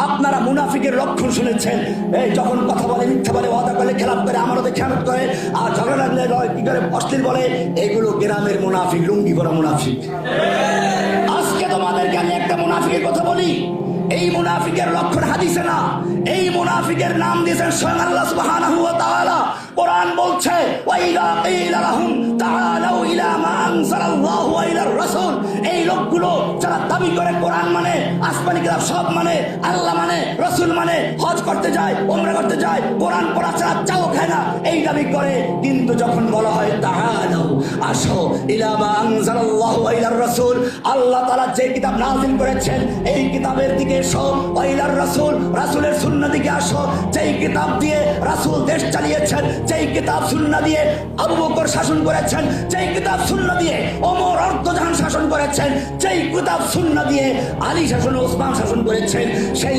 আপনারা মুনাফিকের লক্ষণ শুনেছেন, এই যখন কথা বলে, মিথ্যা বলে, ওয়াদা করে, খেলাপ করে, আমারও খেয়ানত করে, আর ঝগড়া লাগলে কি করে অশ্লীল বলে, এগুলো গ্রামের মুনাফিক, লুঙ্গি পরা মুনাফিক। আজকে তোমাদেরকে আমি একটা মুনাফিকের কথা বলি। এই মুনাফিকের লক্ষণ হাদিসে না, এই মুনাফিকের নাম দিয়েছেন স্বয়ং আল্লাহ সুবহানাহু ওয়া তাআলা। কোরআন বলছে ওয়াইদা কিলা লাহুম তাআলাউ ইলা মা আনজালাল্লাহু ওয়া ইলার রাসূল, এই লোকগুলো যারা দাবি করে কোরআন মানে, আসমানি কিতাব সব মানে, আল্লাহ মানে, রাসূল মানে, হজ করতে যায়, উমরা করতে যায়, কোরআন পড়া ছাড়া চাও খায় না, এই দাবি করে। কিন্তু যখন বলা হয় তাআলাউ, আসো, ইলা মা আনজালাল্লাহু ওয়া ইলার রাসূল, আল্লাহ তাআলা যে কিতাব নাযিল করেছেন এই কিতাবের দিকে এসো, ওয়া ইলার রাসূল, রাসূলের সুন্নাহ দিকে আসো, যেই কিতাব দিয়ে রাসূল দেশ চালিয়েছেন, যেই কিতাব সুন্নাহ দিয়ে আবু বকর শাসন করেছেন, যেই কিতাব সুন্নাহ দিয়ে ওমর অর্ধজাহান শাসন করেছেন, যেই কিতাব সুন্নাহ দিয়ে আলী শাসন, ওসমান শাসন করেছেন, সেই